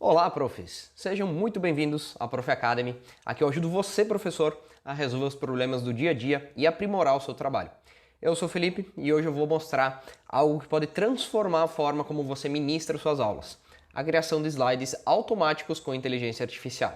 Olá, profs! Sejam muito bem-vindos à Prof Academy. Aqui eu ajudo você, professor, a resolver os problemas do dia a dia e aprimorar o seu trabalho. Eu sou o Felipe e hoje eu vou mostrar algo que pode transformar a forma como você ministra suas aulas: a criação de slides automáticos com inteligência artificial.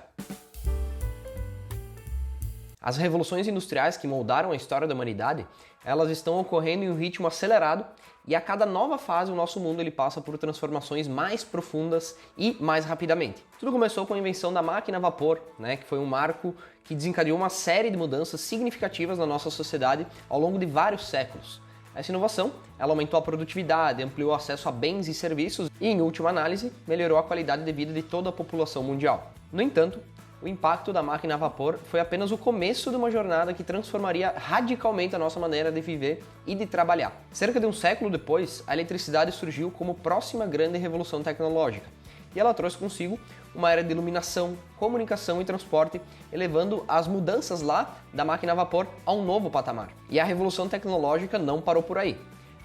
As revoluções industriais que moldaram a história da humanidade, elas estão ocorrendo em um ritmo acelerado e a cada nova fase o nosso mundo ele passa por transformações mais profundas e mais rapidamente. Tudo começou com a invenção da máquina a vapor, que foi um marco que desencadeou uma série de mudanças significativas na nossa sociedade ao longo de vários séculos. Essa inovação, ela aumentou a produtividade, ampliou o acesso a bens e serviços e, em última análise, melhorou a qualidade de vida de toda a população mundial. No entanto, o impacto da máquina a vapor foi apenas o começo de uma jornada que transformaria radicalmente a nossa maneira de viver e de trabalhar. Cerca de um século depois, a eletricidade surgiu como próxima grande revolução tecnológica, e ela trouxe consigo uma era de iluminação, comunicação e transporte, elevando as mudanças lá da máquina a vapor a um novo patamar. E a revolução tecnológica não parou por aí.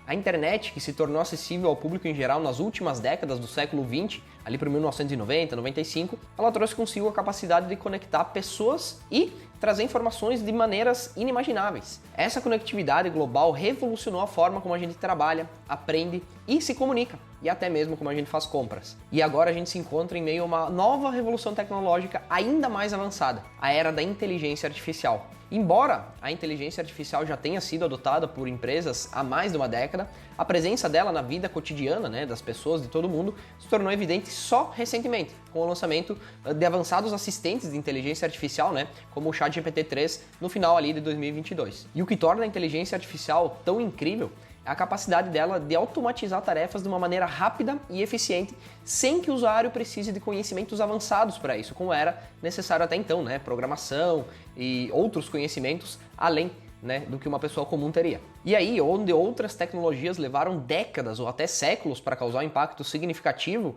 A internet, que se tornou acessível ao público em geral nas últimas décadas do século XX, ali por 1990, 95, ela trouxe consigo a capacidade de conectar pessoas e trazer informações de maneiras inimagináveis. Essa conectividade global revolucionou a forma como a gente trabalha, aprende e se comunica, e até mesmo como a gente faz compras. E agora a gente se encontra em meio a uma nova revolução tecnológica ainda mais avançada, a era da inteligência artificial. Embora a inteligência artificial já tenha sido adotada por empresas há mais de uma década, a presença dela na vida cotidiana, das pessoas, de todo mundo, se tornou evidente só recentemente, com o lançamento de avançados assistentes de inteligência artificial, como o ChatGPT-3, no final ali de 2022. E o que torna a inteligência artificial tão incrível é a capacidade dela de automatizar tarefas de uma maneira rápida e eficiente, sem que o usuário precise de conhecimentos avançados para isso, como era necessário até então, programação e outros conhecimentos além do que uma pessoa comum teria. E aí, onde outras tecnologias levaram décadas ou até séculos para causar um impacto significativo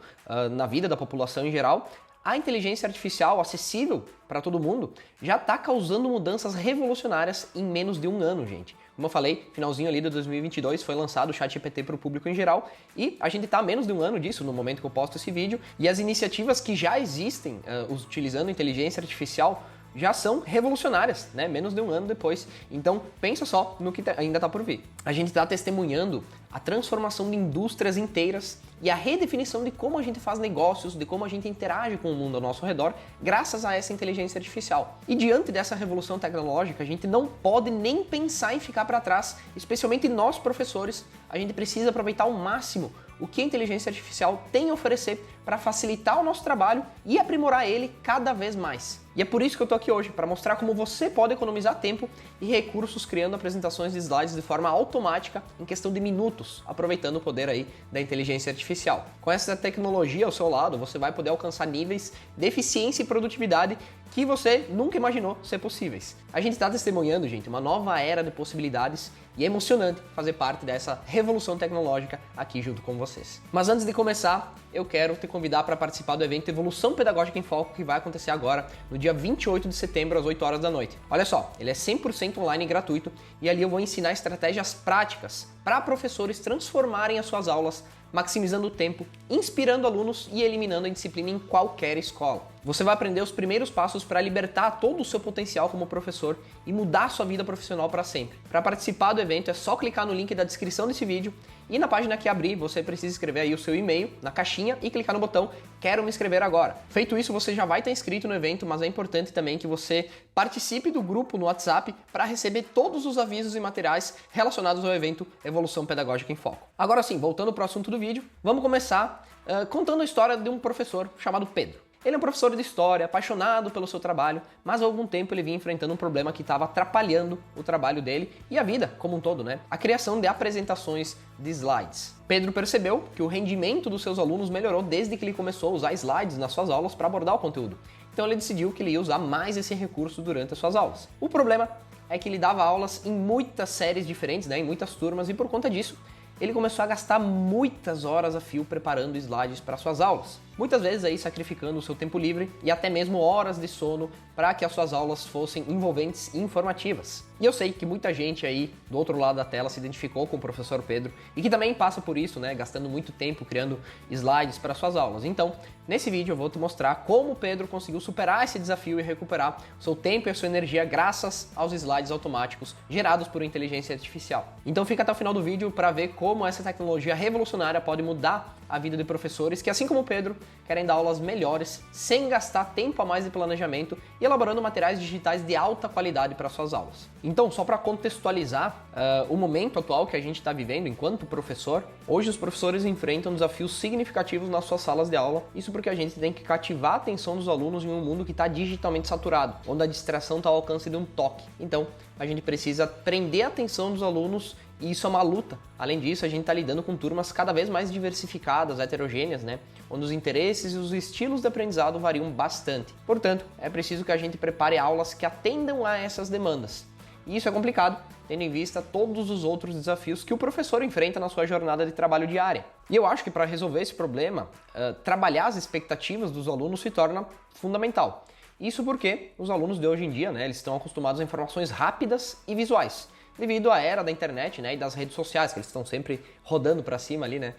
na vida da população em geral, a inteligência artificial acessível para todo mundo já está causando mudanças revolucionárias em menos de um ano, gente. Como eu falei, finalzinho ali de 2022 foi lançado o ChatGPT para o público em geral e a gente está a menos de um ano disso no momento que eu posto esse vídeo, e as iniciativas que já existem utilizando inteligência artificial já são revolucionárias, menos de um ano depois. Então pensa só no que ainda está por vir. A gente está testemunhando a transformação de indústrias inteiras e a redefinição de como a gente faz negócios, de como a gente interage com o mundo ao nosso redor, graças a essa inteligência artificial. E diante dessa revolução tecnológica, a gente não pode nem pensar em ficar para trás, especialmente nós professores. A gente precisa aproveitar ao máximo o que a inteligência artificial tem a oferecer para facilitar o nosso trabalho e aprimorar ele cada vez mais. E é por isso que eu estou aqui hoje, para mostrar como você pode economizar tempo e recursos criando apresentações de slides de forma automática em questão de minutos, aproveitando o poder aí da inteligência artificial. Com essa tecnologia ao seu lado, você vai poder alcançar níveis de eficiência e produtividade que você nunca imaginou ser possíveis. A gente está testemunhando, gente, uma nova era de possibilidades e é emocionante fazer parte dessa revolução tecnológica aqui junto com vocês. Mas antes de começar, eu quero te convidar para participar do evento Evolução Pedagógica em Foco, que vai acontecer agora, no dia 28 de setembro, às 8 horas da noite. Olha só, ele é 100% online e gratuito, e ali eu vou ensinar estratégias práticas para professores transformarem as suas aulas, maximizando o tempo, inspirando alunos e eliminando a indisciplina em qualquer escola. Você vai aprender os primeiros passos para libertar todo o seu potencial como professor e mudar a sua vida profissional para sempre. Para participar do evento é só clicar no link da descrição desse vídeo e na página que abrir você precisa escrever aí o seu e-mail na caixinha e clicar no botão "Quero me inscrever agora". Feito isso, você já vai estar inscrito no evento, mas é importante também que você participe do grupo no WhatsApp para receber todos os avisos e materiais relacionados ao evento Evolução Pedagógica em Foco. Agora sim, voltando para o assunto do vídeo, vamos começar contando a história de um professor chamado Pedro. Ele é um professor de história, apaixonado pelo seu trabalho, mas há algum tempo ele vinha enfrentando um problema que estava atrapalhando o trabalho dele e a vida como um todo, a criação de apresentações de slides. Pedro percebeu que o rendimento dos seus alunos melhorou desde que ele começou a usar slides nas suas aulas para abordar o conteúdo. Então ele decidiu que ele ia usar mais esse recurso durante as suas aulas. O problema é que ele dava aulas em muitas séries diferentes, em muitas turmas, e por conta disso, ele começou a gastar muitas horas a fio preparando slides para suas aulas. muitas vezes aí sacrificando o seu tempo livre e até mesmo horas de sono para que as suas aulas fossem envolventes e informativas. E eu sei que muita gente aí do outro lado da tela se identificou com o professor Pedro e que também passa por isso, né, gastando muito tempo criando slides para suas aulas. Então, nesse vídeo eu vou te mostrar como o Pedro conseguiu superar esse desafio e recuperar o seu tempo e a sua energia graças aos slides automáticos gerados por inteligência artificial. Então fica até o final do vídeo para ver como essa tecnologia revolucionária pode mudar a vida de professores que, assim como o Pedro, querem dar aulas melhores sem gastar tempo a mais de planejamento e elaborando materiais digitais de alta qualidade para suas aulas. Então, só para contextualizar o momento atual que a gente está vivendo enquanto professor, hoje os professores enfrentam desafios significativos nas suas salas de aula, isso porque a gente tem que cativar a atenção dos alunos em um mundo que está digitalmente saturado, onde a distração está ao alcance de um toque. Então, a gente precisa prender a atenção dos alunos e isso é uma luta. Além disso, a gente está lidando com turmas cada vez mais diversificadas, heterogêneas, né? Onde os interesses e os estilos de aprendizado variam bastante. Portanto, é preciso que a gente prepare aulas que atendam a essas demandas. E isso é complicado, tendo em vista todos os outros desafios que o professor enfrenta na sua jornada de trabalho diária. E eu acho que para resolver esse problema, trabalhar as expectativas dos alunos se torna fundamental. Isso porque os alunos de hoje em dia, né, eles estão acostumados a informações rápidas e visuais, devido à era da internet, né, e das redes sociais, que eles estão sempre rodando para cima ali, né,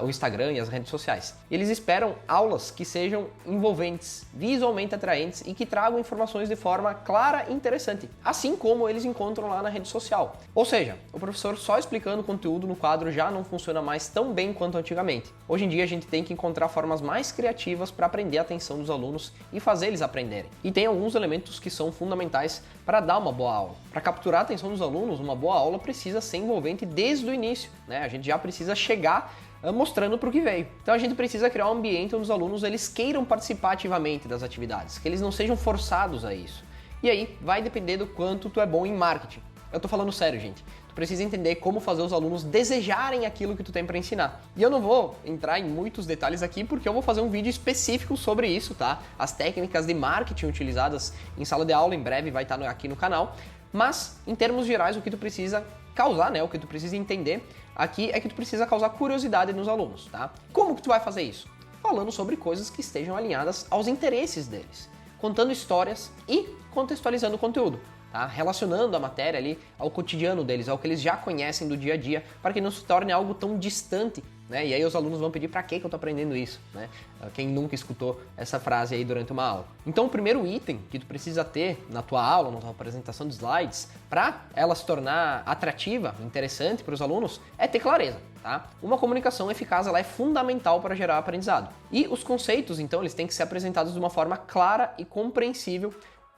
o Instagram e as redes sociais. Eles esperam aulas que sejam envolventes, visualmente atraentes e que tragam informações de forma clara e interessante, assim como eles encontram lá na rede social. Ou seja, o professor só explicando o conteúdo no quadro já não funciona mais tão bem quanto antigamente. Hoje em dia a gente tem que encontrar formas mais criativas para prender a atenção dos alunos e fazer eles aprenderem. E tem alguns elementos que são fundamentais para dar uma boa aula. Para capturar a atenção dos alunos, uma boa aula precisa ser envolvente desde o início, né? A gente já precisa chegar mostrando para o que veio. Então a gente precisa criar um ambiente onde os alunos eles queiram participar ativamente das atividades, que eles não sejam forçados a isso. E aí vai depender do quanto tu é bom em marketing. Eu tô falando sério, gente. Tu precisa entender como fazer os alunos desejarem aquilo que tu tem para ensinar. E eu não vou entrar em muitos detalhes aqui porque eu vou fazer um vídeo específico sobre isso, tá? As técnicas de marketing utilizadas em sala de aula em breve vai estar aqui no canal. Mas, em termos gerais, o que tu precisa causar, né? O que tu precisa entender aqui é que tu precisa causar curiosidade nos alunos, tá? Como que tu vai fazer isso? Falando sobre coisas que estejam alinhadas aos interesses deles, contando histórias e contextualizando o conteúdo, tá? Relacionando a matéria ali ao cotidiano deles, ao que eles já conhecem do dia a dia, para que não se torne algo tão distante, né? E aí os alunos vão pedir para que eu tô aprendendo isso, né? Quem nunca escutou essa frase aí durante uma aula. Então o primeiro item que tu precisa ter na tua aula, na tua apresentação de slides, para ela se tornar atrativa, interessante para os alunos, é ter clareza, tá? Uma comunicação eficaz, ela é fundamental para gerar aprendizado. E os conceitos, então, eles têm que ser apresentados de uma forma clara e compreensível,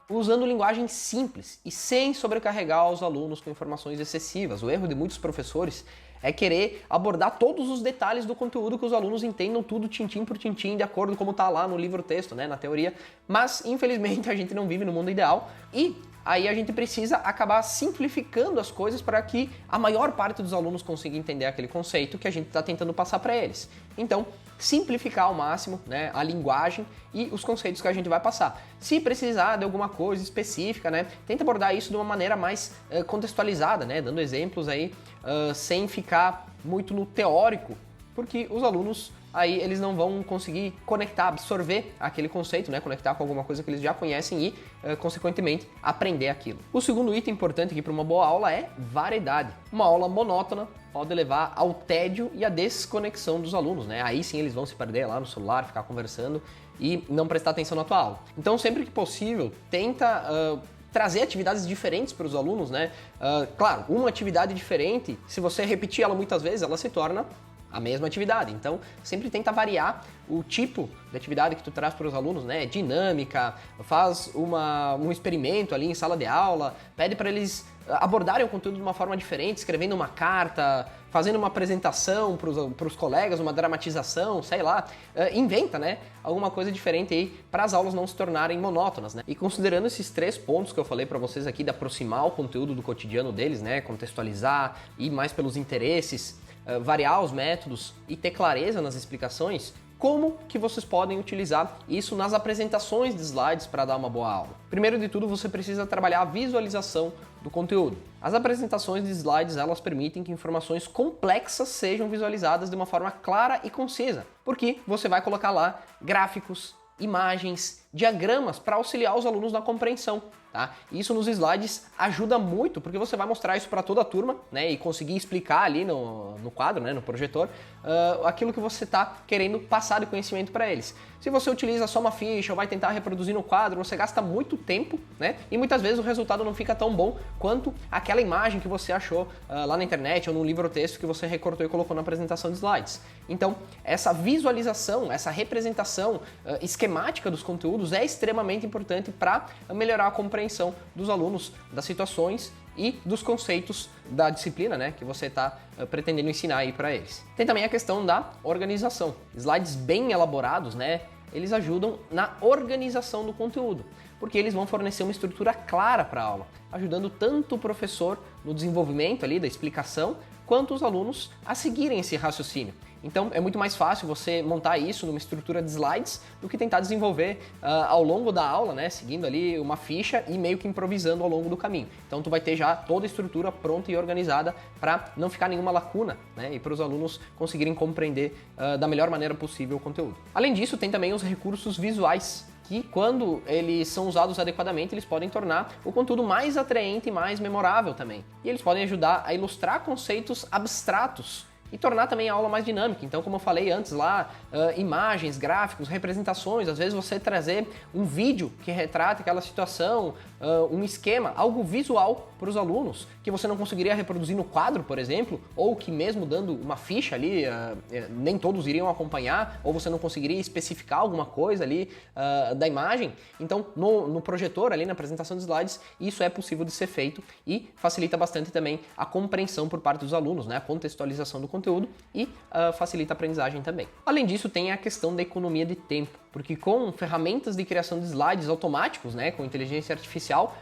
usando linguagem simples e sem sobrecarregar os alunos com informações excessivas. O erro de muitos professores é querer abordar todos os detalhes do conteúdo que os alunos entendam tudo tintim por tintim, de acordo com como está lá no livro-texto, né, na teoria. Mas, infelizmente, a gente não vive no mundo ideal e aí a gente precisa acabar simplificando as coisas para que a maior parte dos alunos consiga entender aquele conceito que a gente está tentando passar para eles. Então, simplificar ao máximo, né, a linguagem e os conceitos que a gente vai passar. Se precisar de alguma coisa específica, né, tenta abordar isso de uma maneira mais contextualizada, né, dando exemplos aí, sem ficar muito no teórico, porque os alunos aí eles não vão conseguir conectar, absorver aquele conceito, né, conectar com alguma coisa que eles já conhecem e, consequentemente, aprender aquilo. O segundo item importante aqui para uma boa aula é variedade. Uma aula monótona pode levar ao tédio e à desconexão dos alunos, né? Aí sim eles vão se perder lá no celular, ficar conversando e não prestar atenção na tua aula. Então, sempre que possível, tenta trazer atividades diferentes para os alunos, né? Claro, uma atividade diferente, se você repetir ela muitas vezes, ela se torna a mesma atividade. Então, sempre tenta variar o tipo de atividade que tu traz para os alunos, né? Dinâmica, faz um experimento ali em sala de aula, pede para eles abordarem o conteúdo de uma forma diferente, escrevendo uma carta, fazendo uma apresentação para os colegas, uma dramatização, sei lá, inventa, né? Alguma coisa diferente aí para as aulas não se tornarem monótonas, né? E considerando esses 3 pontos que eu falei para vocês aqui, de aproximar o conteúdo do cotidiano deles, né? Contextualizar, ir mais pelos interesses, variar os métodos e ter clareza nas explicações, como que vocês podem utilizar isso nas apresentações de slides para dar uma boa aula. Primeiro de tudo, você precisa trabalhar a visualização do conteúdo. As apresentações de slides, elas permitem que informações complexas sejam visualizadas de uma forma clara e concisa, porque você vai colocar lá gráficos, imagens, diagramas para auxiliar os alunos na compreensão. Tá? Isso nos slides ajuda muito, porque você vai mostrar isso para toda a turma, né, e conseguir explicar ali no quadro, né, no projetor, aquilo que você está querendo passar de conhecimento para eles. Se você utiliza só uma ficha ou vai tentar reproduzir no quadro, você gasta muito tempo, né, e muitas vezes o resultado não fica tão bom quanto aquela imagem que você achou lá na internet ou num livro ou texto que você recortou e colocou na apresentação de slides. Então, essa visualização, essa representação esquemática dos conteúdos é extremamente importante para melhorar a compreensão dos alunos, das situações e dos conceitos da disciplina, né, que você está pretendendo ensinar aí para eles. Tem também a questão da organização. Slides bem elaborados, né, eles ajudam na organização do conteúdo, porque eles vão fornecer uma estrutura clara para a aula, ajudando tanto o professor no desenvolvimento ali da explicação, quanto os alunos a seguirem esse raciocínio. Então é muito mais fácil você montar isso numa estrutura de slides do que tentar desenvolver ao longo da aula, né, seguindo ali uma ficha e meio que improvisando ao longo do caminho. Então tu vai ter já toda a estrutura pronta e organizada para não ficar nenhuma lacuna, né, e para os alunos conseguirem compreender da melhor maneira possível o conteúdo. Além disso, tem também os recursos visuais, que quando eles são usados adequadamente, eles podem tornar o conteúdo mais atraente e mais memorável também. E eles podem ajudar a ilustrar conceitos abstratos e tornar também a aula mais dinâmica. Então, como eu falei antes lá, imagens, gráficos, representações, às vezes você trazer um vídeo que retrata aquela situação, um esquema, algo visual para os alunos, que você não conseguiria reproduzir no quadro, por exemplo, ou que mesmo dando uma ficha ali, nem todos iriam acompanhar, ou você não conseguiria especificar alguma coisa ali da imagem. Então, no projetor, ali na apresentação de slides, isso é possível de ser feito e facilita bastante também a compreensão por parte dos alunos, né? A contextualização do conteúdo e facilita a aprendizagem também. Além disso, tem a questão da economia de tempo, porque com ferramentas de criação de slides automáticos, né, com inteligência artificial,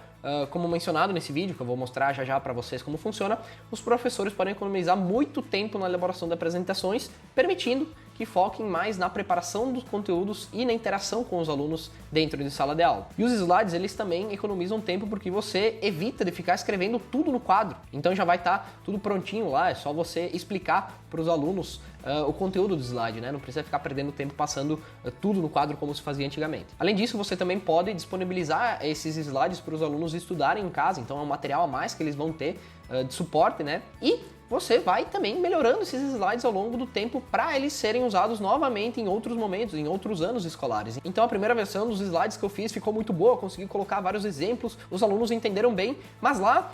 como mencionado nesse vídeo, que eu vou mostrar já para vocês como funciona, os professores podem economizar muito tempo na elaboração de apresentações, permitindo que foquem mais na preparação dos conteúdos e na interação com os alunos dentro de sala de aula. E os slides, eles também economizam tempo porque você evita de ficar escrevendo tudo no quadro. Então já vai estar tudo prontinho lá, é só você explicar para os alunos o conteúdo do slide, né? Não precisa ficar perdendo tempo passando tudo no quadro como se fazia antigamente. Além disso, você também pode disponibilizar esses slides para os alunos estudarem em casa, então é um material a mais que eles vão ter de suporte, né? E você vai também melhorando esses slides ao longo do tempo para eles serem usados novamente em outros momentos, em outros anos escolares. Então a primeira versão dos slides que eu fiz ficou muito boa, eu consegui colocar vários exemplos, os alunos entenderam bem, mas lá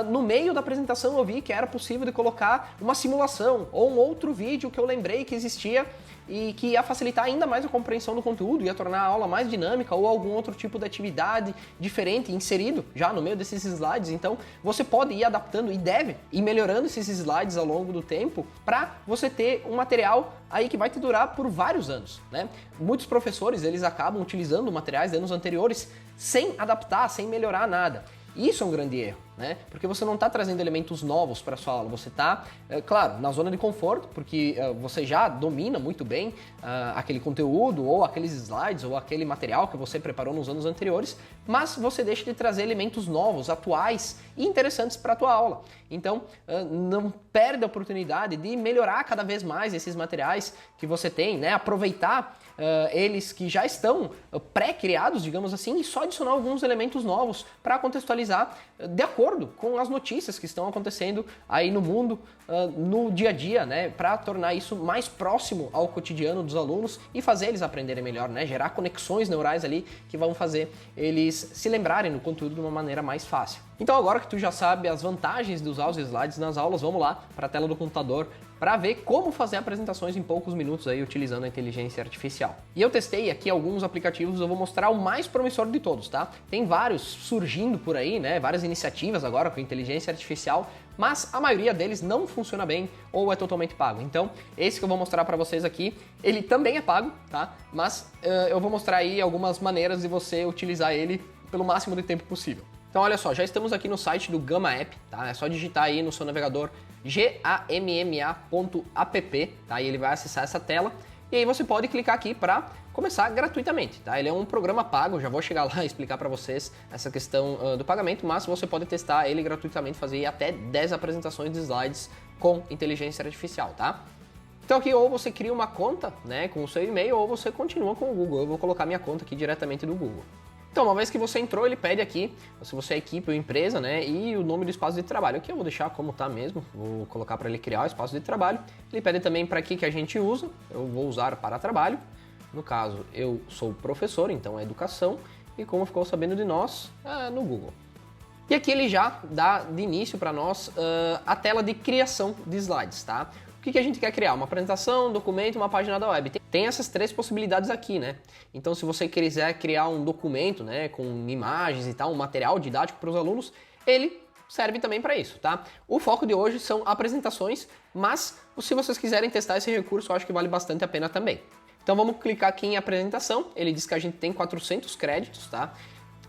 no meio da apresentação eu vi que era possível de colocar uma simulação ou um outro vídeo que eu lembrei que existia e que ia facilitar ainda mais a compreensão do conteúdo, ia tornar a aula mais dinâmica ou algum outro tipo de atividade diferente inserido já no meio desses slides. Então você pode ir adaptando e deve ir melhorando esses slides ao longo do tempo para você ter um material aí que vai te durar por vários anos, né? Muitos professores, eles acabam utilizando materiais de anos anteriores sem adaptar, sem melhorar nada. Isso é um grande erro, né? Porque você não está trazendo elementos novos para a sua aula, você está, claro, na zona de conforto, porque você já domina muito bem aquele conteúdo, ou aqueles slides, ou aquele material que você preparou nos anos anteriores, mas você deixa de trazer elementos novos, atuais e interessantes para a tua aula. Então, não perde a oportunidade de melhorar cada vez mais esses materiais que você tem, né? Aproveitar eles que já estão pré-criados, digamos assim, e só adicionar alguns elementos novos para contextualizar de acordo com as notícias que estão acontecendo aí no mundo, no dia a dia, né, para tornar isso mais próximo ao cotidiano dos alunos e fazer eles aprenderem melhor, né, gerar conexões neurais ali que vão fazer eles se lembrarem do conteúdo de uma maneira mais fácil. Então agora que tu já sabe as vantagens de usar os slides nas aulas, vamos lá para a tela do computador para ver como fazer apresentações em poucos minutos aí utilizando a inteligência artificial. E eu testei aqui alguns aplicativos, eu vou mostrar o mais promissor de todos, tá? Tem vários surgindo por aí, né? Várias iniciativas agora com inteligência artificial, mas a maioria deles não funciona bem ou é totalmente pago. Então, esse que eu vou mostrar para vocês aqui, ele também é pago, tá? Mas eu vou mostrar aí algumas maneiras de você utilizar ele pelo máximo de tempo possível. Então olha só, já estamos aqui no site do Gamma App, tá? É só digitar aí no seu navegador gamma.app, tá? E ele vai acessar essa tela E aí você pode clicar aqui para começar gratuitamente, tá? Ele é um programa pago, já vou chegar lá e explicar para vocês essa questão do pagamento, mas você pode testar ele gratuitamente, fazer até 10 apresentações de slides com inteligência artificial, tá? Então aqui ou você cria uma conta, né, com o seu e-mail, ou você continua com o Google. Eu vou colocar minha conta aqui diretamente do Google. Então, uma vez que você entrou, ele pede aqui se você é equipe ou empresa, né, e o nome do espaço de trabalho. Aqui eu vou deixar como tá mesmo, vou colocar para ele criar o espaço de trabalho. Ele pede também para que a gente usa, eu vou usar para trabalho. No caso, eu sou professor, então é educação, e como ficou sabendo de nós, no Google. E aqui ele já dá de início para nós a tela de criação de slides, tá? O que a gente quer criar? Uma apresentação, um documento, uma página da web. Tem essas três possibilidades aqui, né? Então, se você quiser criar um documento, né, com imagens e tal, um material didático para os alunos, ele serve também para isso, tá? O foco de hoje são apresentações, mas se vocês quiserem testar esse recurso, eu acho que vale bastante a pena também. Então, vamos clicar aqui em apresentação. Ele diz que a gente tem 400 créditos, tá?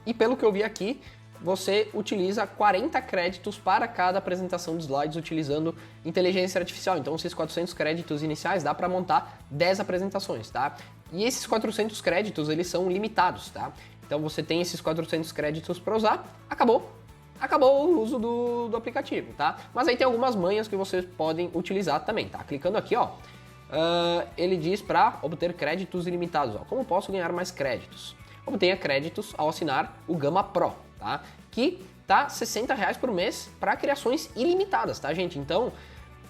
E pelo que eu vi aqui, você utiliza 40 créditos para cada apresentação de slides utilizando inteligência artificial. Então, esses 400 créditos iniciais dá para montar 10 apresentações, tá? E esses 400 créditos, eles são limitados, tá? Então, você tem esses 400 créditos para usar, acabou o uso do aplicativo, tá? Mas aí tem algumas manhas que vocês podem utilizar também, tá? Clicando aqui, ó, ele diz para obter créditos ilimitados, ó. Como posso ganhar mais créditos? Obtenha créditos ao assinar o Gama Pro, tá? Que tá R$60 por mês para criações ilimitadas, tá, gente? Então,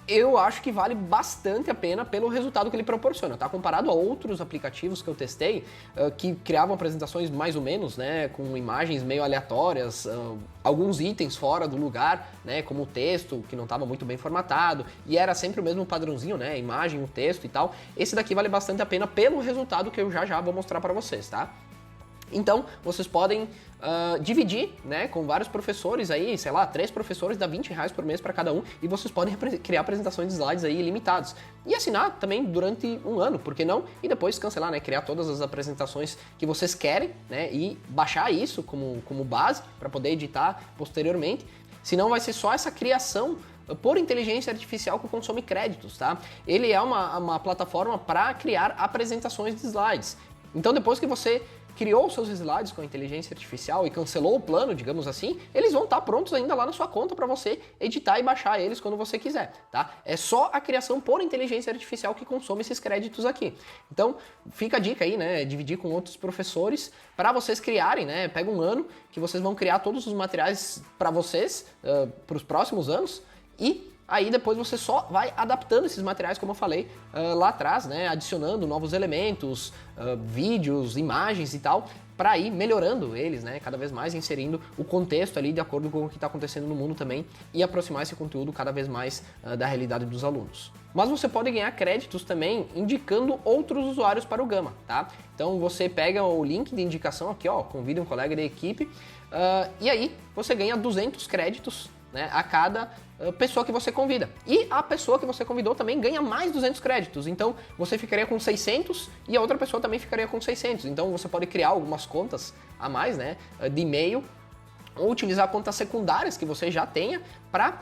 eu acho que vale bastante a pena pelo resultado que ele proporciona, tá? Comparado a outros aplicativos que eu testei, que criavam apresentações mais ou menos, né, com imagens meio aleatórias, alguns itens fora do lugar, né, como o texto, que não estava muito bem formatado, e era sempre o mesmo padrãozinho, né, imagem, o texto e tal. Esse daqui vale bastante a pena pelo resultado que eu já vou mostrar para vocês, tá? Então, vocês podem dividir, né, com vários professores aí, sei lá, 3 professores dá R$20 por mês para cada um, e vocês podem criar apresentações de slides aí ilimitados. E assinar também durante um ano, por que não? E depois cancelar, né, criar todas as apresentações que vocês querem, né, e baixar isso como base para poder editar posteriormente. Senão vai ser só essa criação por inteligência artificial que consome créditos, tá? Ele é uma plataforma para criar apresentações de slides. Então, depois que você criou seus slides com a inteligência artificial e cancelou o plano, digamos assim, eles vão estar prontos ainda lá na sua conta para você editar e baixar eles quando você quiser, tá? É só a criação por inteligência artificial que consome esses créditos aqui. Então, fica a dica aí, né? Dividir com outros professores para vocês criarem, né? Pega um ano que vocês vão criar todos os materiais para vocês, para os próximos anos, e aí depois você só vai adaptando esses materiais, como eu falei lá atrás, né? Adicionando novos elementos, vídeos, imagens e tal, para ir melhorando eles, né? Cada vez mais inserindo o contexto ali de acordo com o que está acontecendo no mundo também e aproximar esse conteúdo cada vez mais da realidade dos alunos. Mas você pode ganhar créditos também indicando outros usuários para o Gama, tá? Então você pega o link de indicação aqui, ó, convida um colega da equipe e aí você ganha 200 créditos, né, a cada pessoa que você convida. E a pessoa que você convidou também ganha mais 200 créditos. Então você ficaria com 600 e a outra pessoa também ficaria com 600. Então você pode criar algumas contas a mais, né, de e-mail, ou utilizar contas secundárias que você já tenha para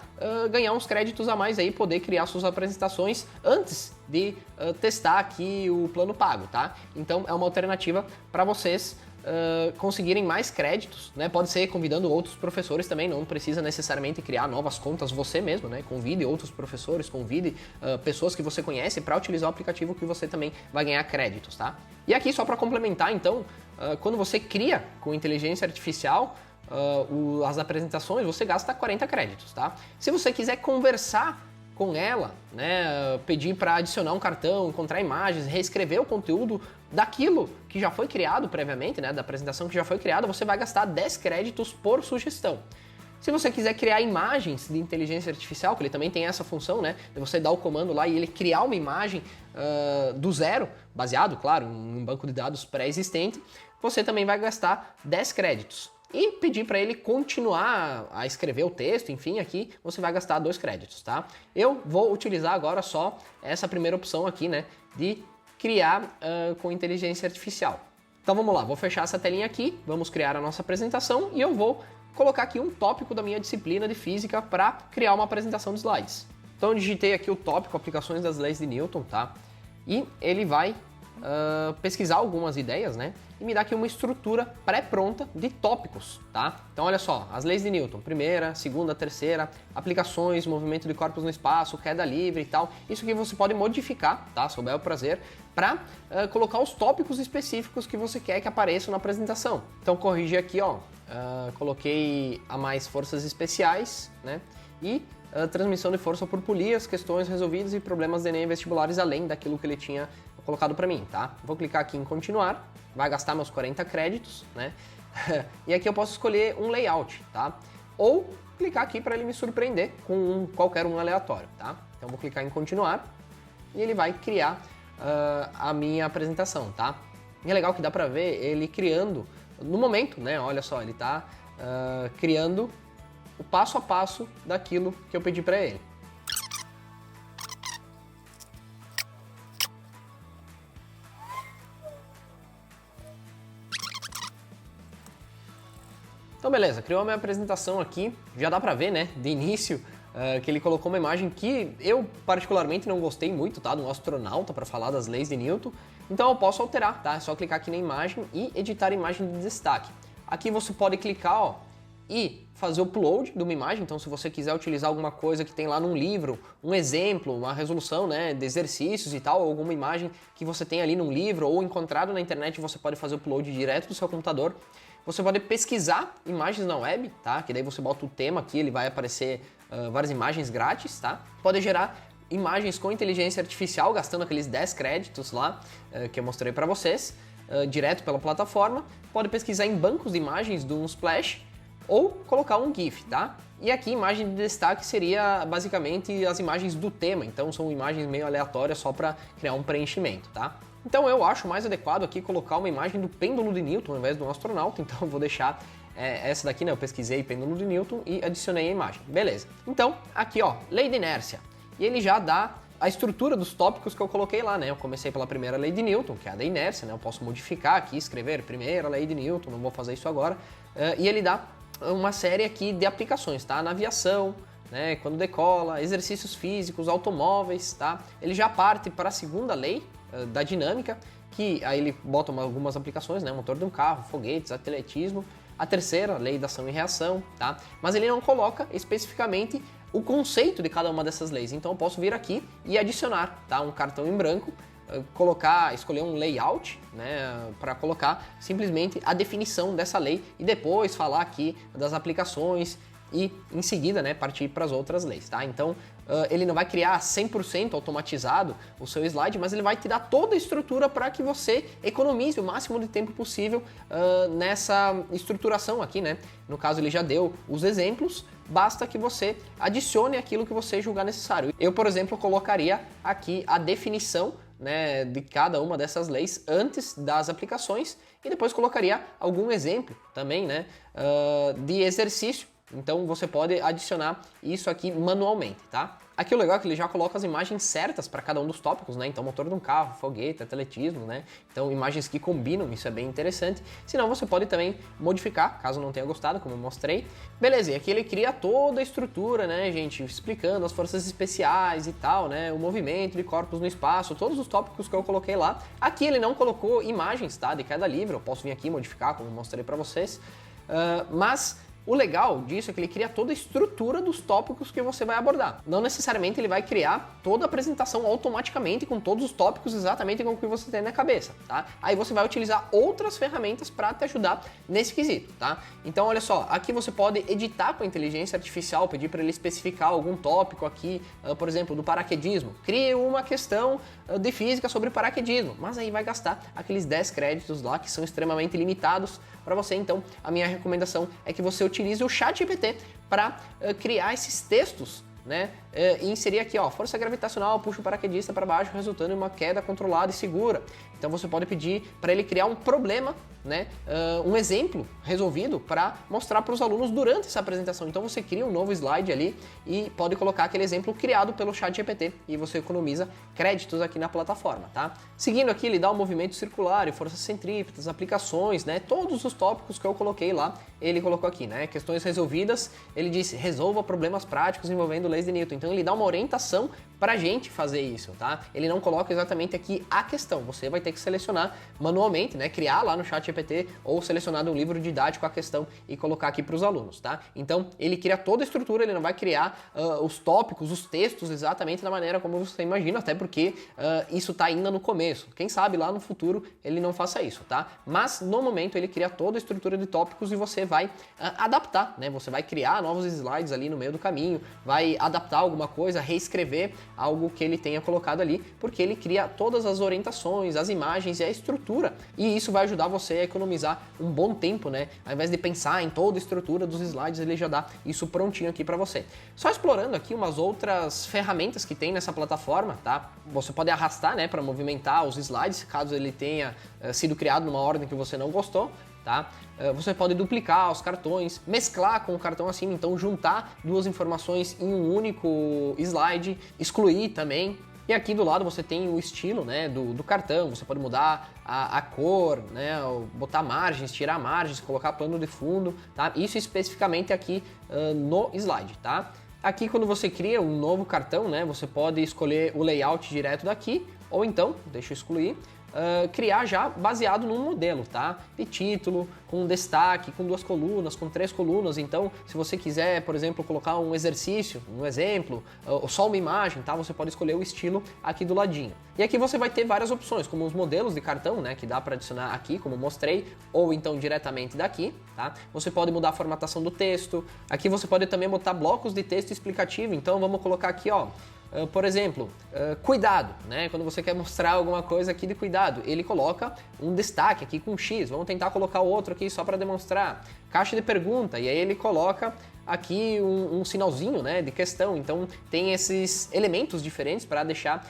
ganhar uns créditos a mais aí, poder criar suas apresentações antes de testar aqui o plano pago, tá? Então é uma alternativa para vocês conseguirem mais créditos, né? Pode ser convidando outros professores também, não precisa necessariamente criar novas contas você mesmo, né? Convide outros professores, convide pessoas que você conhece para utilizar o aplicativo que você também vai ganhar créditos, tá? E aqui só para complementar, então, quando você cria com inteligência artificial as apresentações, você gasta 40 créditos, tá? Se você quiser conversar com ela, né, pedir para adicionar um cartão, encontrar imagens, reescrever o conteúdo daquilo que já foi criado previamente, né, da apresentação que já foi criada, você vai gastar 10 créditos por sugestão. Se você quiser criar imagens de inteligência artificial, que ele também tem essa função, né, de você dar o comando lá e ele criar uma imagem do zero, baseado, claro, em um banco de dados pré-existente, você também vai gastar 10 créditos. E pedir para ele continuar a escrever o texto, enfim, aqui você vai gastar 2 créditos, tá? Eu vou utilizar agora só essa primeira opção aqui, né, de criar com inteligência artificial. Então vamos lá, vou fechar essa telinha aqui, vamos criar a nossa apresentação e eu vou colocar aqui um tópico da minha disciplina de física para criar uma apresentação de slides. Então eu digitei aqui o tópico, aplicações das leis de Newton, tá? e ele vai pesquisar algumas ideias, né? E me dá aqui uma estrutura pré-pronta de tópicos, tá? Então olha só, as leis de Newton, primeira, segunda, terceira, aplicações, movimento de corpos no espaço, queda livre e tal. Isso aqui você pode modificar, tá? Sob bel prazer, para colocar os tópicos específicos que você quer que apareçam na apresentação. Então corrigi aqui, ó, coloquei a mais forças especiais, né? E transmissão de força por polias, questões resolvidas e problemas de Enem vestibulares além daquilo que ele tinha colocado para mim, tá? Vou clicar aqui em continuar, vai gastar meus 40 créditos, né? E aqui eu posso escolher um layout, tá? Ou clicar aqui para ele me surpreender com qualquer um aleatório, tá? Então vou clicar em continuar e ele vai criar a minha apresentação, tá? E é legal que dá para ver ele criando no momento, né? Olha só, ele tá criando o passo a passo daquilo que eu pedi para ele. Então beleza, criou a minha apresentação aqui, já dá pra ver, né, de início, que ele colocou uma imagem que eu particularmente não gostei muito, tá, de um astronauta para falar das leis de Newton, então eu posso alterar, tá, é só clicar aqui na imagem e editar imagem de destaque. Aqui você pode clicar, ó, e fazer o upload de uma imagem, então se você quiser utilizar alguma coisa que tem lá num livro, um exemplo, uma resolução, né, de exercícios e tal, ou alguma imagem que você tem ali num livro ou encontrado na internet, você pode fazer o upload direto do seu computador. Você pode pesquisar imagens na web, tá? Que daí você bota o tema aqui, ele vai aparecer várias imagens grátis, tá? Pode gerar imagens com inteligência artificial, gastando aqueles 10 créditos lá que eu mostrei para vocês, direto pela plataforma. Pode pesquisar em bancos de imagens do Unsplash ou colocar um GIF, tá? E aqui, imagem de destaque seria basicamente as imagens do tema, então são imagens meio aleatórias só para criar um preenchimento, tá? Então eu acho mais adequado aqui colocar uma imagem do pêndulo de Newton ao invés de um astronauta, então eu vou deixar essa daqui, né? Eu pesquisei pêndulo de Newton e adicionei a imagem, beleza. Então, aqui ó, lei de inércia, e ele já dá a estrutura dos tópicos que eu coloquei lá, né? Eu comecei pela primeira lei de Newton, que é a da inércia, né? Eu posso modificar aqui, escrever primeira lei de Newton, não vou fazer isso agora, e ele dá uma série aqui de aplicações, tá? Na aviação, né? Quando decola, exercícios físicos, automóveis, tá? Ele já parte para a segunda lei da dinâmica, que aí ele bota algumas aplicações, né? Motor de um carro, foguetes, atletismo. A terceira, lei da ação e reação, tá? Mas ele não coloca especificamente o conceito de cada uma dessas leis. Então eu posso vir aqui e adicionar, tá? Um cartão em branco, escolher um layout, né? Para colocar simplesmente a definição dessa lei e depois falar aqui das aplicações e em seguida, né, partir para as outras leis, tá? Então, ele não vai criar 100% automatizado o seu slide, mas ele vai te dar toda a estrutura para que você economize o máximo de tempo possível nessa estruturação aqui, né? No caso, ele já deu os exemplos, basta que você adicione aquilo que você julgar necessário. Eu, por exemplo, colocaria aqui a definição, né, de cada uma dessas leis antes das aplicações e depois colocaria algum exemplo também, né, de exercício. Então você pode adicionar isso aqui manualmente, tá? Aqui o legal é que ele já coloca as imagens certas para cada um dos tópicos, né? Então motor de um carro, foguete, atletismo, né? Então imagens que combinam, isso é bem interessante. Se não, você pode também modificar, caso não tenha gostado, como eu mostrei. Beleza, e aqui ele cria toda a estrutura, né, gente? Explicando as forças especiais e tal, né? O movimento de corpos no espaço, todos os tópicos que eu coloquei lá. Aqui ele não colocou imagens, tá? De cada livro, eu posso vir aqui e modificar, como eu mostrei para vocês. Mas o legal disso é que ele cria toda a estrutura dos tópicos que você vai abordar. Não necessariamente ele vai criar toda a apresentação automaticamente com todos os tópicos exatamente com o que você tem na cabeça, tá? Aí você vai utilizar outras ferramentas para te ajudar nesse quesito, tá? Então olha só, aqui você pode editar com a inteligência artificial, pedir para ele especificar algum tópico aqui, por exemplo, do paraquedismo. Crie uma questão de física sobre paraquedismo, mas aí vai gastar aqueles 10 créditos lá que são extremamente limitados para você. Então a minha recomendação é que você utilize o ChatGPT para criar esses textos, né? E inserir aqui, ó, força gravitacional puxa o paraquedista para baixo, resultando em uma queda controlada e segura. Então você pode pedir para ele criar um problema, né? Um exemplo resolvido para mostrar para os alunos durante essa apresentação. Então você cria um novo slide ali e pode colocar aquele exemplo criado pelo ChatGPT e você economiza créditos aqui na plataforma, tá? Seguindo aqui, ele dá o movimento circular e forças centrípetas, aplicações, né? Todos os tópicos que eu coloquei lá, ele colocou aqui, né? Questões resolvidas, ele disse resolva problemas práticos envolvendo leis de Newton. Então ele dá uma orientação pra gente fazer isso, tá? Ele não coloca exatamente aqui a questão, você vai ter que selecionar manualmente, né? Criar lá no ChatGPT ou selecionar um livro didático a questão e colocar aqui para os alunos, tá? Então, ele cria toda a estrutura, ele não vai criar os tópicos, os textos exatamente da maneira como você imagina, até porque isso tá ainda no começo. Quem sabe lá no futuro ele não faça isso, tá? Mas, no momento, ele cria toda a estrutura de tópicos e você vai adaptar, né? Você vai criar novos slides ali no meio do caminho, vai adaptar alguma coisa, reescrever algo que ele tenha colocado ali, porque ele cria todas as orientações, as imagens e a estrutura, e isso vai ajudar você a economizar um bom tempo, né? Ao invés de pensar em toda a estrutura dos slides, ele já dá isso prontinho aqui para você. Só explorando aqui umas outras ferramentas que tem nessa plataforma, tá? Você pode arrastar, né, para movimentar os slides, caso ele tenha sido criado numa ordem que você não gostou, tá? Você pode duplicar os cartões, mesclar com o cartão acima, então juntar duas informações em um único slide, excluir também. E aqui do lado você tem o estilo, né, do cartão, você pode mudar a cor, né, botar margens, tirar margens, colocar plano de fundo, tá? Isso especificamente aqui no slide, tá? Aqui quando você cria um novo cartão, né, você pode escolher o layout direto daqui, ou então, deixa eu excluir, criar já baseado num modelo, tá? De título, com destaque, com 2 colunas, com 3 colunas. Então, se você quiser, por exemplo, colocar um exercício, um exemplo, ou só uma imagem, tá? Você pode escolher o estilo aqui do ladinho. E aqui você vai ter várias opções, como os modelos de cartão, né? Que dá para adicionar aqui, como mostrei, ou então diretamente daqui, tá? Você pode mudar a formatação do texto. Aqui você pode também botar blocos de texto explicativo. Então, vamos colocar aqui, ó. Por exemplo, cuidado, né? Quando você quer mostrar alguma coisa aqui de cuidado, ele coloca um destaque aqui com X. Vamos tentar colocar outro aqui só para demonstrar. Caixa de pergunta, e aí ele coloca aqui um sinalzinho, né, de questão. Então tem esses elementos diferentes para deixar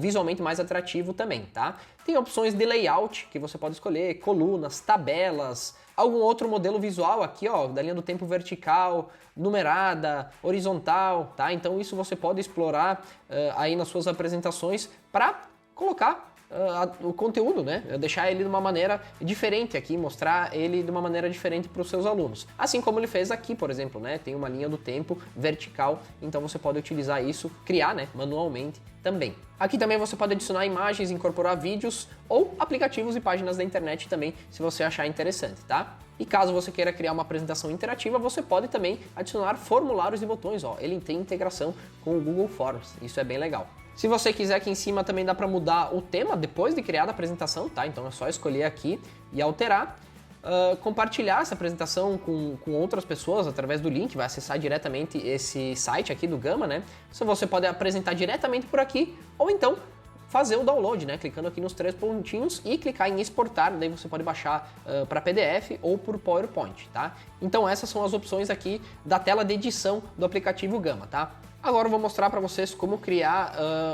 visualmente mais atrativo também, tá? Tem opções de layout que você pode escolher, colunas, tabelas, algum outro modelo visual aqui, ó, da linha do tempo vertical, numerada, horizontal, tá? Então isso você pode explorar aí nas suas apresentações para colocar o conteúdo, né? Deixar ele de uma maneira diferente aqui, mostrar ele de uma maneira diferente para os seus alunos. Assim como ele fez aqui, por exemplo, né? Tem uma linha do tempo vertical, então você pode utilizar isso, criar, né, manualmente também. Aqui também você pode adicionar imagens, incorporar vídeos ou aplicativos e páginas da internet também, se você achar interessante, tá? E caso você queira criar uma apresentação interativa, você pode também adicionar formulários e botões, ó. Ele tem integração com o Google Forms, isso é bem legal. Se você quiser, aqui em cima também dá para mudar o tema depois de criar a apresentação, tá? Então é só escolher aqui e alterar. Compartilhar essa apresentação com outras pessoas através do link, vai acessar diretamente esse site aqui do Gama, né? Se você pode apresentar diretamente por aqui, ou então fazer o download, né? Clicando aqui nos 3 pontinhos e clicar em exportar, daí você pode baixar para PDF ou por PowerPoint, tá? Então essas são as opções aqui da tela de edição do aplicativo Gama, tá? Agora eu vou mostrar para vocês como criar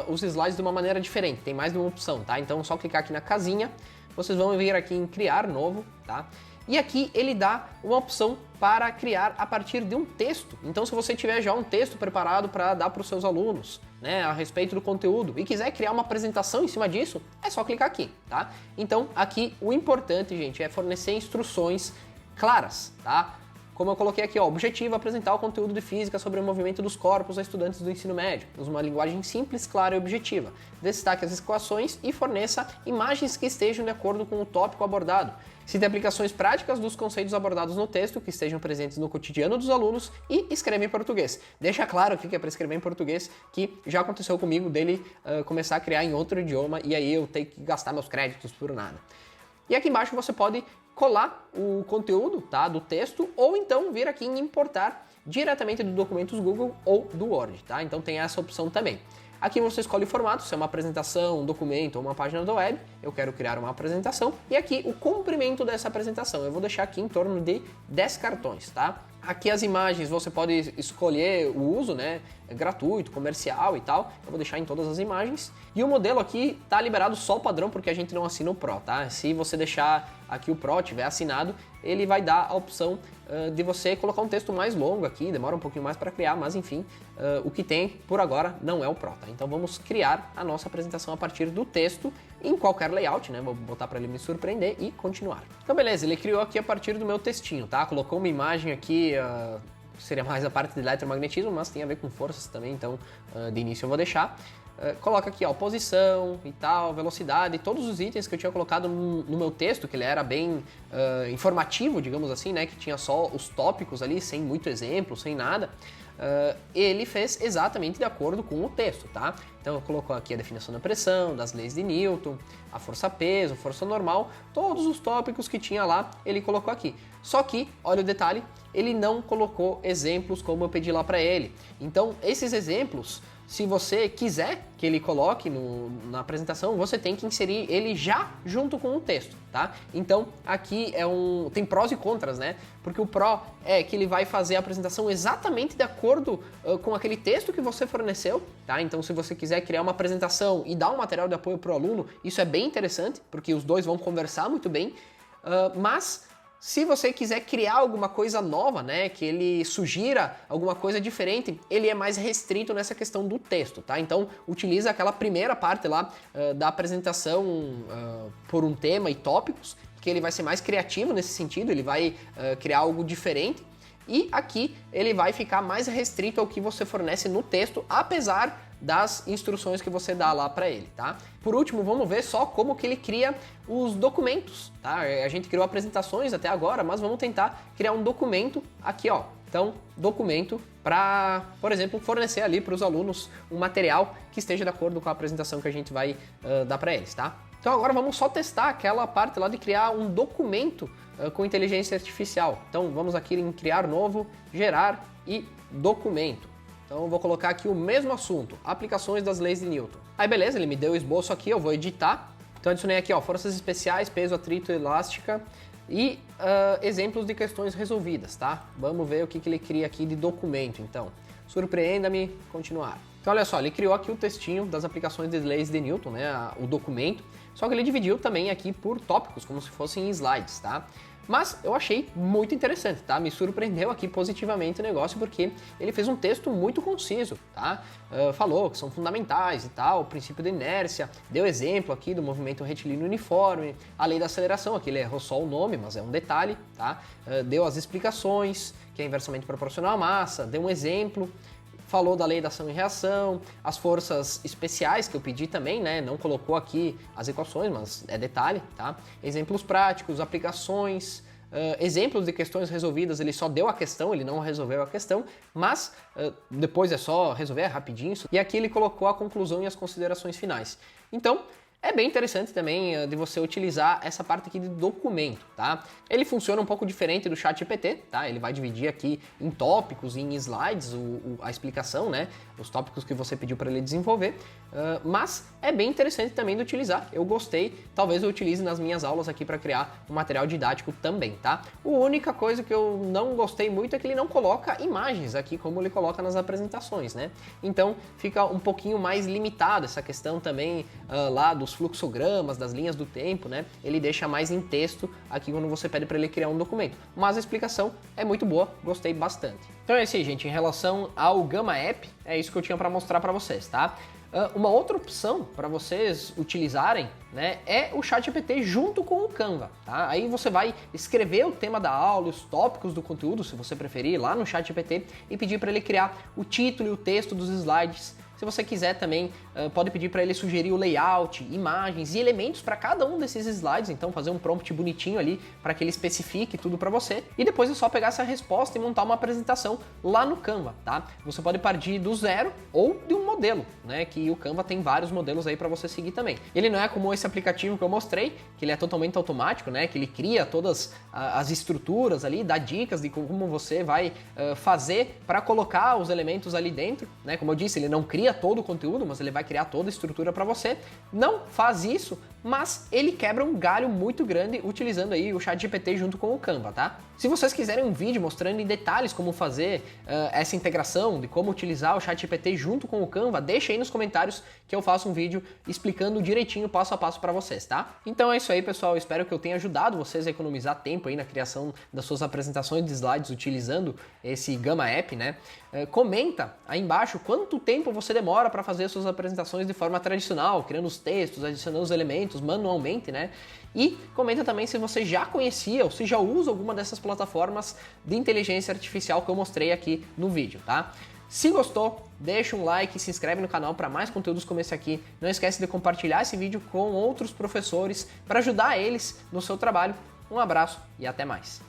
os slides de uma maneira diferente, tem mais de uma opção, tá? Então é só clicar aqui na casinha, vocês vão vir aqui em criar novo, tá? E aqui ele dá uma opção para criar a partir de um texto. Então se você tiver já um texto preparado para dar para os seus alunos, né, a respeito do conteúdo e quiser criar uma apresentação em cima disso, é só clicar aqui, tá? Então aqui o importante, gente, é fornecer instruções claras, tá? Como eu coloquei aqui, ó, objetivo é apresentar o conteúdo de física sobre o movimento dos corpos a estudantes do ensino médio. Use uma linguagem simples, clara e objetiva. Destaque as equações e forneça imagens que estejam de acordo com o tópico abordado. Cite aplicações práticas dos conceitos abordados no texto que estejam presentes no cotidiano dos alunos e escreva em português. Deixa claro aqui que é para escrever em português, que já aconteceu comigo dele começar a criar em outro idioma e aí eu tenho que gastar meus créditos por nada. E aqui embaixo você pode colar o conteúdo, tá, do texto, ou então vir aqui em importar diretamente do documentos Google ou do Word, tá? Então tem essa opção também. Aqui você escolhe o formato, se é uma apresentação, um documento ou uma página da web. Eu quero criar uma apresentação. E aqui o comprimento dessa apresentação. Eu vou deixar aqui em torno de 10 cartões, tá? Aqui as imagens você pode escolher o uso, né? É gratuito, comercial e tal. Eu vou deixar em todas as imagens. E o modelo aqui tá liberado só o padrão porque a gente não assina o Pro, tá? Se você deixar aqui o Pro, tiver assinado, ele vai dar a opção de você colocar um texto mais longo aqui, demora um pouquinho mais para criar, mas enfim, o que tem por agora não é o Pro, tá? Então vamos criar a nossa apresentação a partir do texto em qualquer layout, né? Vou botar para ele me surpreender e continuar. Então beleza, ele criou aqui a partir do meu textinho, tá? Colocou uma imagem aqui seria mais a parte de eletromagnetismo, mas tem a ver com forças também, então de início eu vou deixar. Coloca aqui, ó, posição e tal, velocidade, todos os itens que eu tinha colocado no meu texto, que ele era bem informativo, digamos assim, né, que tinha só os tópicos ali, sem muito exemplo, sem nada. Ele fez exatamente de acordo com o texto, tá? Então colocou aqui a definição da pressão, das leis de Newton, a força-peso, força normal, todos os tópicos que tinha lá, ele colocou aqui. Só que, olha o detalhe, ele não colocou exemplos como eu pedi lá para ele. Então, esses exemplos, se você quiser que ele coloque na apresentação, você tem que inserir ele já junto com o texto, tá? Então, aqui tem prós e contras, né? Porque o pró é que ele vai fazer a apresentação exatamente de acordo com aquele texto que você forneceu, tá? Então, se você quiser criar uma apresentação e dar um material de apoio para o aluno, isso é bem interessante, porque os dois vão conversar muito bem, mas se você quiser criar alguma coisa nova, né, que ele sugira alguma coisa diferente, ele é mais restrito nessa questão do texto, tá? Então, utiliza aquela primeira parte lá da apresentação por um tema e tópicos, que ele vai ser mais criativo nesse sentido, ele vai criar algo diferente. E aqui ele vai ficar mais restrito ao que você fornece no texto, apesar das instruções que você dá lá para ele, tá? Por último, vamos ver só como que ele cria os documentos, tá? A gente criou apresentações até agora, mas vamos tentar criar um documento aqui, ó. Então, documento para, por exemplo, fornecer ali para os alunos um material que esteja de acordo com a apresentação que a gente vai dar para eles, tá? Então agora vamos só testar aquela parte lá de criar um documento com inteligência artificial. Então vamos aqui em criar novo, gerar e documento. Então eu vou colocar aqui o mesmo assunto, aplicações das leis de Newton. Aí beleza, ele me deu o esboço aqui, eu vou editar. Então adicionei aqui, ó, forças especiais, peso, atrito, elástica e exemplos de questões resolvidas, tá? Vamos ver o que ele cria aqui de documento, então. Surpreenda-me, continuar. Então olha só, ele criou aqui o textinho das aplicações das leis de Newton, né, o documento, só que ele dividiu também aqui por tópicos, como se fossem slides, tá? Mas eu achei muito interessante, tá? Me surpreendeu aqui positivamente o negócio, porque ele fez um texto muito conciso, tá? Falou que são fundamentais e tal, o princípio da inércia, deu exemplo aqui do movimento retilíneo uniforme, a lei da aceleração, aqui ele errou só o nome, mas é um detalhe, tá? Deu as explicações, que é inversamente proporcional à massa, deu um exemplo, falou da lei da ação e reação, as forças especiais que eu pedi também, né? Não colocou aqui as equações, mas é detalhe, tá? Exemplos práticos, aplicações, exemplos de questões resolvidas, ele só deu a questão, ele não resolveu a questão, mas depois é só resolver rapidinho. E aqui ele colocou a conclusão e as considerações finais. Então, é bem interessante também de você utilizar essa parte aqui de documento, tá? Ele funciona um pouco diferente do ChatGPT, tá? Ele vai dividir aqui em tópicos e em slides a explicação, né? Os tópicos que você pediu para ele desenvolver, mas é bem interessante também de utilizar. Eu gostei, talvez eu utilize nas minhas aulas aqui para criar um material didático também, tá? A única coisa que eu não gostei muito é que ele não coloca imagens aqui como ele coloca nas apresentações, né? Então fica um pouquinho mais limitado essa questão também lá dos fluxogramas, das linhas do tempo, né? Ele deixa mais em texto aqui quando você pede para ele criar um documento. Mas a explicação é muito boa, gostei bastante. Então é isso aí, gente. Em relação ao Gamma App, é isso que eu tinha para mostrar para vocês, tá? Uma outra opção para vocês utilizarem, né, é o ChatGPT junto com o Canva, tá? Aí você vai escrever o tema da aula, os tópicos do conteúdo, se você preferir, lá no ChatGPT e pedir para ele criar o título e o texto dos slides. Se você quiser também, pode pedir para ele sugerir o layout, imagens e elementos para cada um desses slides, então fazer um prompt bonitinho ali para que ele especifique tudo para você. E depois é só pegar essa resposta e montar uma apresentação lá no Canva, tá? Você pode partir do zero ou de um modelo, né? Que o Canva tem vários modelos aí para você seguir também. Ele não é como esse aplicativo que eu mostrei, que ele é totalmente automático, né? Que ele cria todas as estruturas ali, dá dicas de como você vai fazer para colocar os elementos ali dentro, né? Como eu disse, ele não cria todo o conteúdo, mas ele vai criar toda a estrutura para você. Não faz isso, mas ele quebra um galho muito grande utilizando aí o ChatGPT junto com o Canva, tá? Se vocês quiserem um vídeo mostrando em detalhes como fazer essa integração, de como utilizar o ChatGPT junto com o Canva, deixa aí nos comentários que eu faço um vídeo explicando direitinho, passo a passo para vocês, tá? Então é isso aí, pessoal. Eu espero que eu tenha ajudado vocês a economizar tempo aí na criação das suas apresentações de slides utilizando esse Gamma App, né? Comenta aí embaixo quanto tempo você demora para fazer as suas apresentações de forma tradicional, criando os textos, adicionando os elementos, documentos manualmente, né? E comenta também se você já conhecia ou se já usa alguma dessas plataformas de inteligência artificial que eu mostrei aqui no vídeo, tá? Se gostou, deixa um like e se inscreve no canal para mais conteúdos como esse aqui. Não esquece de compartilhar esse vídeo com outros professores para ajudar eles no seu trabalho. Um abraço e até mais.